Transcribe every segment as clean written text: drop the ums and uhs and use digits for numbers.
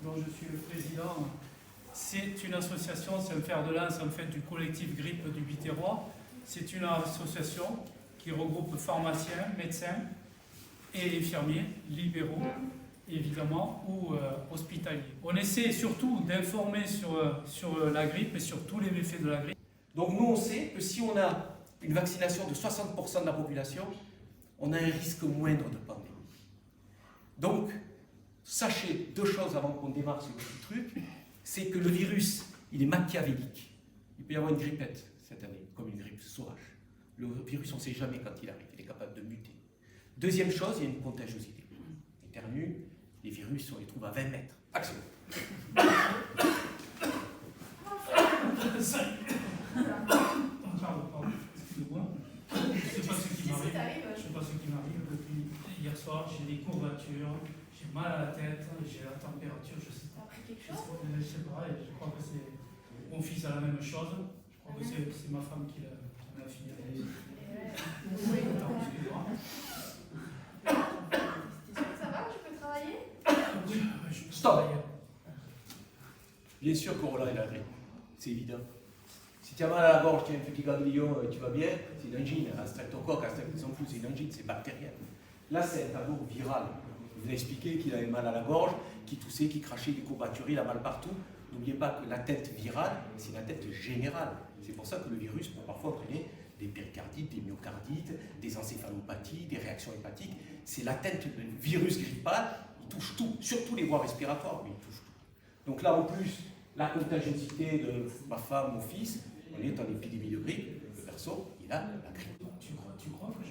dont je suis le président. C'est une association, c'est un fer de lance en fait du collectif Grippe du Biterrois. C'est une association qui regroupe pharmaciens, médecins et infirmiers, libéraux évidemment, ou hospitaliers. On essaie surtout d'informer sur la grippe et sur tous les méfaits de la grippe. Donc nous on sait que si on a une vaccination de 60% de la population, on a un risque moindre de pandémie. Donc, sachez deux choses avant qu'on démarre ce petit truc, c'est que le virus, il est machiavélique. Il peut y avoir une grippette cette année, comme une grippe sauvage. Le virus, on ne sait jamais quand il arrive, il est capable de muter. Deuxième chose, il y a une contagiosité. Éternue, les virus, on les trouve à 20 mètres. Action. Pardon, excusez-moi. Je ne sais pas ce qui m'arrive depuis hier soir. J'ai des courbatures, j'ai mal à la tête, j'ai la température, je sais pas. T'as pris quelque chose? Je sais pas, et je crois que c'est mon fils a la même chose. Je crois que c'est ma femme qui m'a filé. Attends, excusez-moi. T'es sûr que ça va? Je peux travailler? Oui, je peux Stop. travailler. Bien sûr qu'Orola est la grippe, c'est évident. Si tu as mal à la gorge, tu as un petit ganglion, tu vas bien, c'est une angine, un streptocoque, c'est une angine, c'est bactérien. Là, c'est un tableau viral. Je vous ai expliqué qu'il avait mal à la gorge, qu'il toussait, qu'il crachait, des courbatures, il a mal partout. N'oubliez pas que la tête virale, c'est la tête générale. C'est pour ça que le virus peut parfois entraîner des péricardites, des myocardites, des encéphalopathies, des réactions hépatiques. C'est la tête, le virus grippal, il touche tout, surtout les voies respiratoires, mais il touche tout. Donc là, en plus, la contagiosité de ma femme, mon fils, on est en épidémie de grippe, le perso, il a la grippe. Tu crois que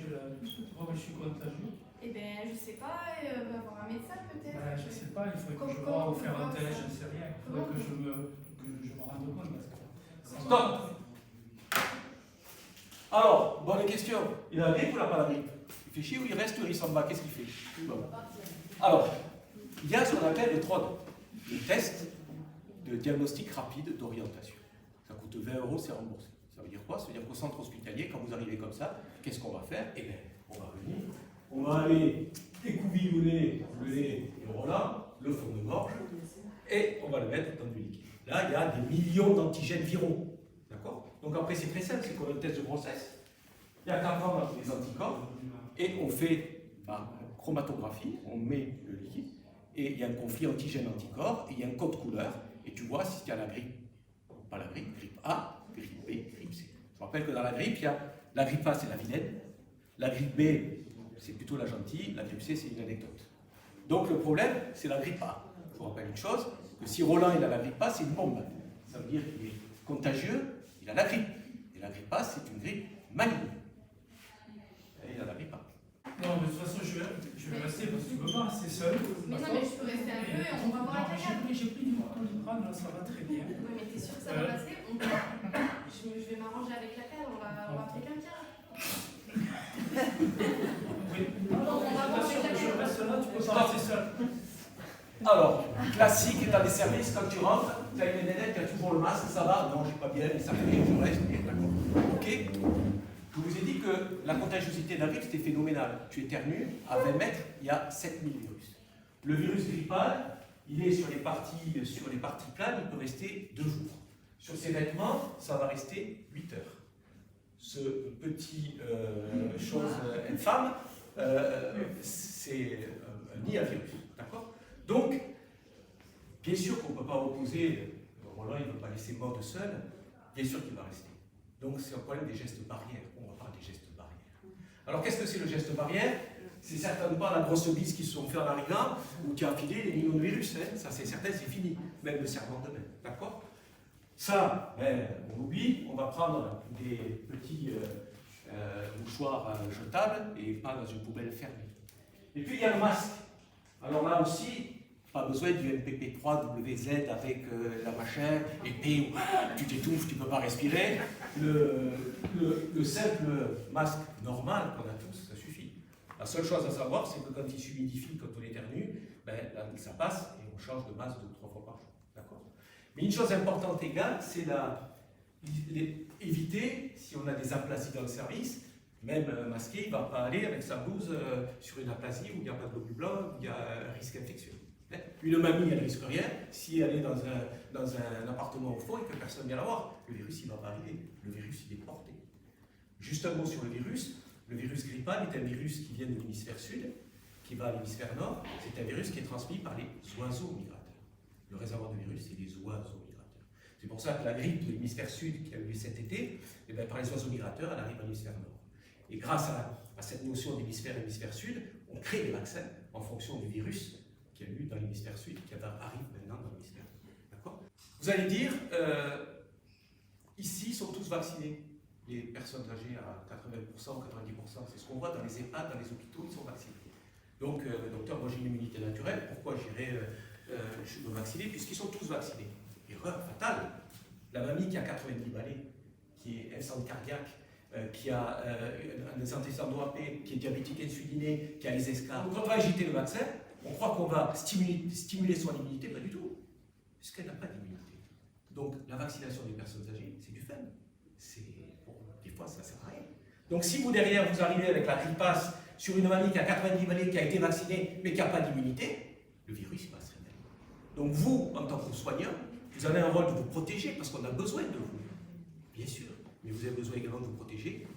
je suis contagieux? Eh ben, je sais pas, va voir un médecin peut-être. Je sais pas, il faudrait que je Comment vois ou faire un on test, fait je ne sais rien. Il faudrait que je me rende compte. Parce que Stop. Alors, bonne question. Il a la grippe ou il n'a pas la grippe? Il fait chier ou il reste ou il s'en va? Qu'est-ce qu'il fait? Bon. Alors, il y a ce qu'on appelle le TROD, le test de diagnostic rapide d'orientation. Ça coûte 20 €, c'est remboursé. Ça veut dire quoi? Ça veut dire qu'au centre hospitalier, quand vous arrivez comme ça, qu'est-ce qu'on va faire? Eh bien, on va venir, on va aller écouvillonner le nez et Roland, le fond de gorge, et on va le mettre dans du liquide. Là, il y a des millions d'antigènes viraux. D'accord? Donc après, c'est très simple, c'est comme un test de grossesse. Il n'y a qu'à prendre les anticorps, et on fait par chromatographie, on met le liquide, et il y a un conflit antigène-anticorps, et il y a un code couleur, et tu vois si tu as la grippe, pas la grippe A, grippe B, grippe C. Je rappelle que dans la grippe, il y a la grippe A, c'est la vilaine, la grippe B, c'est plutôt la gentille, la grippe C, c'est une anecdote. Donc le problème, c'est la grippe A. Je vous rappelle une chose, que si Roland il a la grippe A, c'est une bombe. Ça veut dire qu'il est contagieux, il a la grippe. Et la grippe A, c'est une grippe maligne. Et il a la grippe A. non, mais de toute façon, je vais rester parce que tu ne peux pas rester seul. Mais non, mais je peux rester un peu et on va voir avec quelqu'un. J'ai pris du Doliprane, là, ça va très bien. Oui, mais t'es sûr que ça va passer? Je vais m'arranger avec laquelle, on va appeler quelqu'un. Oui. Non, mais je t'assure que je reste là, tu peux pas rester seul. Alors, classique dans les services, quand tu rentres, tu as une nénette, tu as toujours le masque, ça va? Non, je suis pas bien, mais ça fait bien, je reste bien, d'accord. Ok? Je vous ai dit que la contagiosité d'un virus, c'était phénoménal. Tu éternues, à 20 mètres, il y a 7000 virus. Le virus grippal, il est sur les parties planes, il peut rester 2 jours. Sur ses vêtements, ça va rester 8 heures. Ce petit chose infâme, c'est un nid à virus. D'accord? Donc, bien sûr qu'on ne peut pas opposer, Roland il ne veut pas laisser mort de seul, bien sûr qu'il va rester. Donc c'est un problème des gestes barrières, on va parler des gestes barrières. Alors qu'est-ce que c'est le geste barrière? C'est certainement pas la grosse bise qu'ils se sont fait en arrivant, où tu as filé les millions de virus, hein. Ça c'est certain, c'est fini, même le serment de main, d'accord? Ça, on oublie, on va prendre des petits mouchoirs jetables et pas dans une poubelle fermée. Et puis il y a le masque. Alors là aussi, pas besoin du MPP3WZ avec la machin, épée, tu t'étouffes, tu ne peux pas respirer. Le simple masque normal qu'on a tous, ça suffit. La seule chose à savoir, c'est que quand il s'humidifie, quand on éternue, là, ça passe et on change de masque 2 ou 3 fois par jour. D'accord? Mais une chose importante égale, c'est éviter, si on a des aplasies dans le service, même masqué, il ne va pas aller avec sa blouse sur une aplasie où il n'y a pas de globules blancs, où il y a un risque infectieux. Une mamie, elle ne risque rien si elle est dans un appartement au fond et que personne ne vient la voir. Le virus, il ne va pas arriver. Le virus, il est porté. Juste un mot sur le virus. Le virus grippal est un virus qui vient de l'hémisphère sud, qui va à l'hémisphère nord. C'est un virus qui est transmis par les oiseaux migrateurs. Le réservoir de virus, c'est les oiseaux migrateurs. C'est pour ça que la grippe de l'hémisphère sud qui a eu lieu cet été, eh bien, par les oiseaux migrateurs, elle arrive à l'hémisphère nord. Et grâce à cette notion d'hémisphère et hémisphère sud, on crée des vaccins en fonction du virus qui a eu dans l'hémisphère sud, qui arrive maintenant dans l'hémisphère nord. D'accord ? Vous allez dire, ici, ils sont tous vaccinés. Les personnes âgées à 80%, 90%, c'est ce qu'on voit dans les EHPAD, dans les hôpitaux, ils sont vaccinés. Donc, docteur, moi j'ai une immunité naturelle, pourquoi j'irais me vacciner puisqu'ils sont tous vaccinés? Erreur fatale. La mamie qui a 90 balais, qui est un centre cardiaque, qui a un antécédent d'OAP, qui est diabétique insuliné, qui a les escarres. Quand on va agiter le vaccin, on croit qu'on va stimuler son immunité, pas du tout, puisqu'elle n'a pas d'immunité. Donc la vaccination des personnes âgées, c'est du fun. Des fois, ça ne sert à rien. Donc si vous, derrière, vous arrivez avec la gripasse sur une mamie qui a 90 balais, qui a été vaccinée, mais qui n'a pas d'immunité, le virus, il va se révéler. Donc vous, en tant que soignant, vous avez un rôle de vous protéger, parce qu'on a besoin de vous, bien sûr. Mais vous avez besoin également de vous protéger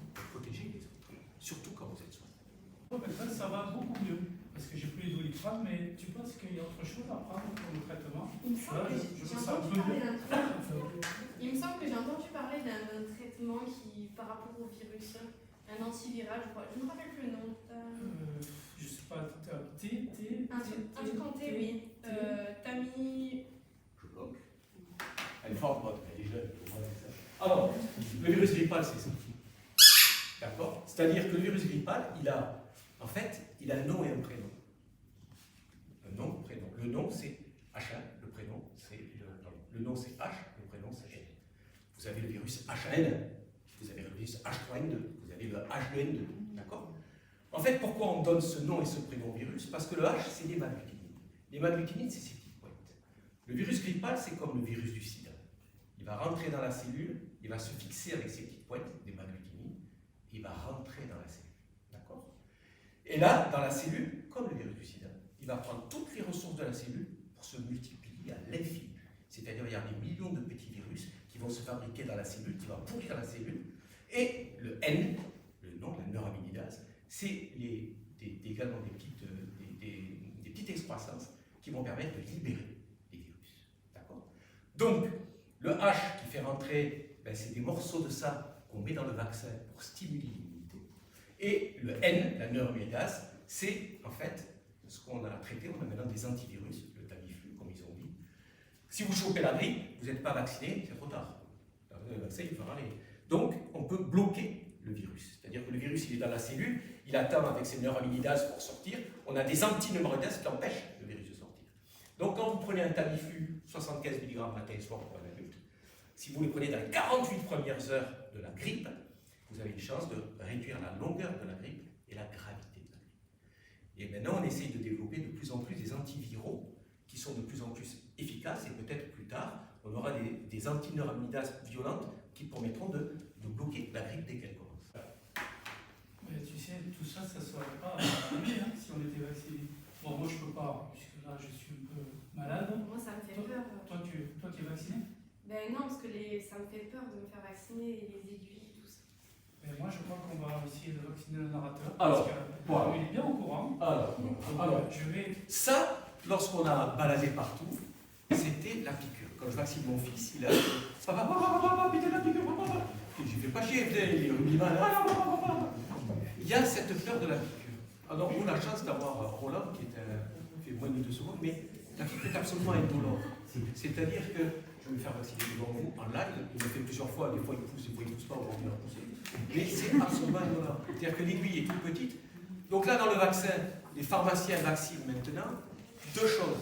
les autres, surtout quand vous êtes soignant. Maintenant, ça va beaucoup mieux, parce que j'ai plus les Doliprane, mais tu penses qu'il y a autre chose à prendre pour le traitement? Il me semble que j'ai entendu parler d'un truc. Il me semble que j'ai entendu parler d'un traitement qui, par rapport au virus, un antiviral, je crois. Je ne me rappelle plus le nom. Je sais pas, Un truc en T, oui. Tami. Je bloque. Elle est forte, votre, elle est jeune. Alors, le virus grippal, c'est ça. D'accord? C'est-à-dire que le virus grippal, il a un nom et un prénom. Un nom, un prénom. Le nom, c'est H1, le prénom, c'est le nom, c'est H, le prénom, c'est N. Vous avez le virus H1N, vous avez le virus H3N2, vous avez le H2N2, d'accord? En fait, pourquoi on donne ce nom et ce prénom au virus? Parce que le H, c'est l'hémagglutinine. L'hémagglutinine, c'est ces petites pointes. Le virus grippal, c'est comme le virus du sida. Il va rentrer dans la cellule, il va se fixer avec ces petites pointes d'hémagglutinine, il va rentrer dans la cellule, d'accord? Et là, dans la cellule, comme le virus du sida, il va prendre toutes les ressources de la cellule pour se multiplier à l'infini. C'est-à-dire, il y a des millions de petits virus qui vont se fabriquer dans la cellule, qui vont pourrir la cellule. Et le N, le nom, la neuraminidase, c'est également des petites excroissances qui vont permettre de libérer les virus. D'accord? Donc, le H qui fait rentrer, c'est des morceaux de ça qu'on met dans le vaccin pour stimuler l'immunité. Et le N, la neuraminidase, c'est en fait ce qu'on a traité, on a maintenant des antivirus, le Tamiflu, comme ils ont dit. Si vous chopez la grippe, vous n'êtes pas vacciné, c'est trop tard. Le vaccin, il fera aller. Donc, on peut bloquer le virus. C'est-à-dire que le virus, il est dans la cellule, il attend avec ses neuraminidase pour sortir. On a des antineuraminidase qui empêchent le virus de sortir. Donc, quand vous prenez un Tamiflu, 75 mg matin et soir pour un adulte, si vous les prenez dans les 48 premières heures de la grippe, vous avez une chance de réduire la longueur de la grippe et la gravité de la grippe. Et maintenant, on essaye de développer de plus en plus des antiviraux qui sont de plus en plus efficaces et peut-être plus tard, on aura des antineuraminidase violentes qui permettront de bloquer la grippe dès qu'elle commence. Mais tu sais, tout ça, ça ne serait pas arrivé si on était vacciné. Bon, moi je ne peux pas, puisque là je suis un peu malade. Moi, ça me fait peur. Toi, tu es vacciné? Ben non, parce que ça me fait peur de me faire vacciner et les aiguilles et tout ça. Mais moi, je crois qu'on va essayer de vacciner le narrateur. Alors, parce qu'il est bien au courant. Alors, je vais. Ça, lorsqu'on a baladé partout, c'était la piqûre. Quand je vaccine mon fils, il a. Papa, putain, la piqûre, papa. Je ne fais pas chier, il est rugbyman. Il y a cette peur de la piqûre. Alors, on a la chance d'avoir Roland qui fait moins de 2 secondes, mais la piqûre est absolument indolore. C'est-à-dire que je vais me faire vacciner devant vous en live, il me fait plusieurs fois, des fois il pousse, des fois il ne pousse pas, aujourd'hui il va pousser. Mais c'est absolument indolore. C'est-à-dire que l'aiguille est toute petite. Donc là, dans le vaccin, les pharmaciens vaccinent maintenant 2 choses.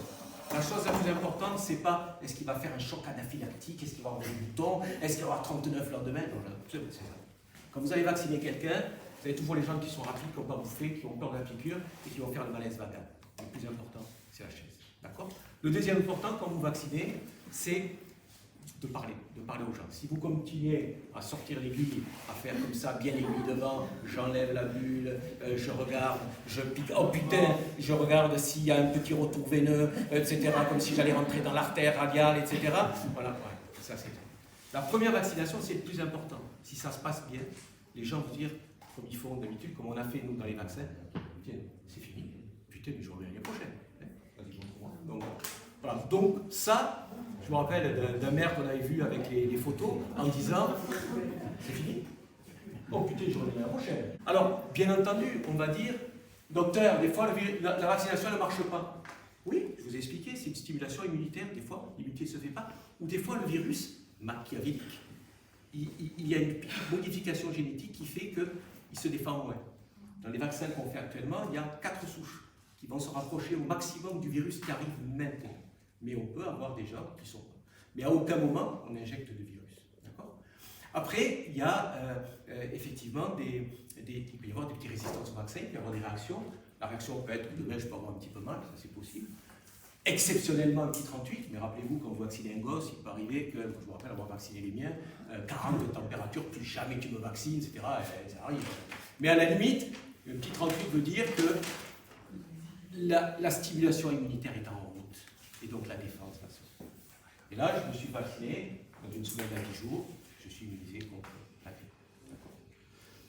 La chose la plus importante, c'est pas est-ce qu'il va faire un choc anaphylactique, est-ce qu'il va avoir des boutons, est-ce qu'il va avoir 39 le lendemain. Non, c'est ça. Quand vous allez vacciner quelqu'un, vous avez toujours les gens qui sont rapides, qui n'ont pas bouffé, qui ont peur de la piqûre et qui vont faire le malaise vagal. Le plus important, c'est la chaise. D'accord? Le deuxième important, quand vous vaccinez, c'est de parler aux gens. Si vous continuez à sortir l'aiguille, à faire comme ça, bien l'aiguille devant, j'enlève la bulle, je regarde, je pique, oh putain, je regarde s'il y a un petit retour veineux, etc., comme si j'allais rentrer dans l'artère radiale, etc. Voilà, ouais, ça c'est... La première vaccination, c'est le plus important. Si ça se passe bien, les gens vont dire, comme ils font d'habitude, comme on a fait nous dans les vaccins, tiens, c'est fini, putain, mais je reviens l'année prochaine. Donc, voilà. Donc ça, je me rappelle d'un maire qu'on avait vu avec les photos en disant, c'est fini. Oh putain, je reviens l'année prochaine. Alors, bien entendu, on va dire, docteur, des fois la vaccination ne marche pas. Oui, je vous ai expliqué, c'est une stimulation immunitaire, des fois, l'immunité ne se fait pas. Ou des fois, le virus, machiavélique, il y a une petite modification génétique qui fait qu'il se défend moins. Dans les vaccins qu'on fait actuellement, il y a 4 souches qui vont se rapprocher au maximum du virus qui arrive maintenant. Mais on peut avoir des gens qui sont... Mais à aucun moment, on injecte de virus. D'accord ? Après, il y a effectivement il peut y avoir des petites résistances au vaccin, il peut y avoir des réactions. La réaction peut être, demain, je peux avoir un petit peu mal, ça c'est possible. Exceptionnellement un petit 38, mais rappelez-vous, quand vous vaccinez un gosse, il peut arriver que, je me rappelle avoir vacciné les miens, 40 de température, plus jamais tu me vaccines, etc. Ça arrive. Mais à la limite, un petit 38 veut dire que la stimulation immunitaire est en route, et donc la défense va se faire. Et là, je me suis vacciné, dans une semaine à 10 jours, je suis immunisé contre la grippe.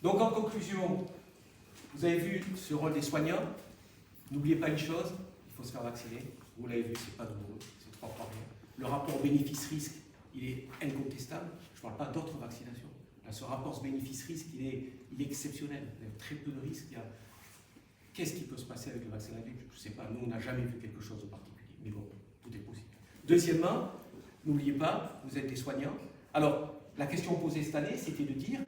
Donc en conclusion, vous avez vu ce rôle des soignants. N'oubliez pas une chose, il faut se faire vacciner. Vous l'avez vu, c'est pas douloureux, c'est 3 fois rien. Le rapport bénéfice-risque, il est incontestable. Je ne parle pas d'autres vaccinations. Là, ce rapport bénéfice-risque, il est exceptionnel. Il y a très peu de risques. Qu'est-ce qui peut se passer avec le vaccin de la grippe? Je ne sais pas. Nous, on n'a jamais vu quelque chose de particulier. Mais bon, tout est possible. Deuxièmement, n'oubliez pas, vous êtes des soignants. Alors, la question posée cette année, c'était de dire,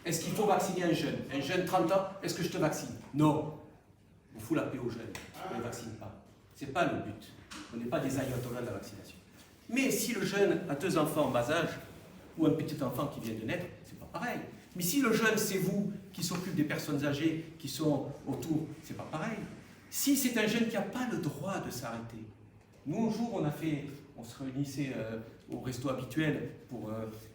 est-ce qu'il faut vacciner un jeune? Un jeune 30 ans, est-ce que je te vaccine? Non. On fout la paix aux jeunes. On ne les vaccine pas. Ce n'est pas le but. On n'est pas des ayatollahs de la vaccination. Mais si le jeune a 2 enfants en bas âge, ou un petit enfant qui vient de naître, c'est pas pareil. Mais si le jeune, c'est vous qui s'occupe des personnes âgées qui sont autour, c'est pas pareil. Si c'est un jeune qui n'a pas le droit de s'arrêter. Nous, un jour, on se réunissait au resto habituel,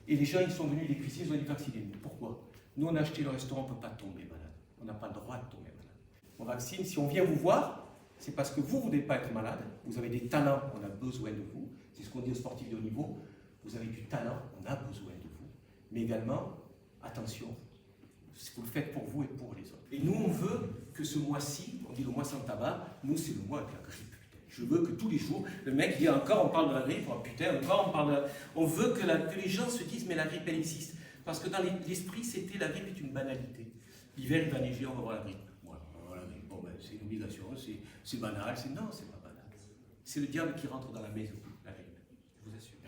et les gens, ils sont venus, les cuissiers, ils ont dit vacciner. Pourquoi? Nous, on a acheté le restaurant, on ne peut pas tomber malade. On n'a pas le droit de tomber malade. On vaccine, si on vient vous voir, c'est parce que vous ne voulez pas être malade, vous avez des talents, on a besoin de vous. C'est ce qu'on dit aux sportifs de haut niveau. Vous avez du talent, on a besoin de vous. Mais également, attention, vous le faites pour vous et pour les autres. Et nous, on veut que ce mois-ci, on dit le mois sans tabac, nous, c'est le mois avec la grippe. Je veux que tous les jours, le mec dit encore, on parle de la grippe, oh, putain, encore, on parle de la... On veut que les gens se disent, mais la grippe, elle existe. Parce que dans l'esprit, c'était la grippe est une banalité. L'hiver, il va neiger, on va voir la grippe. C'est une obligation, c'est banal, non, c'est pas banal. C'est le diable qui rentre dans la maison, la grippe, je vous assure.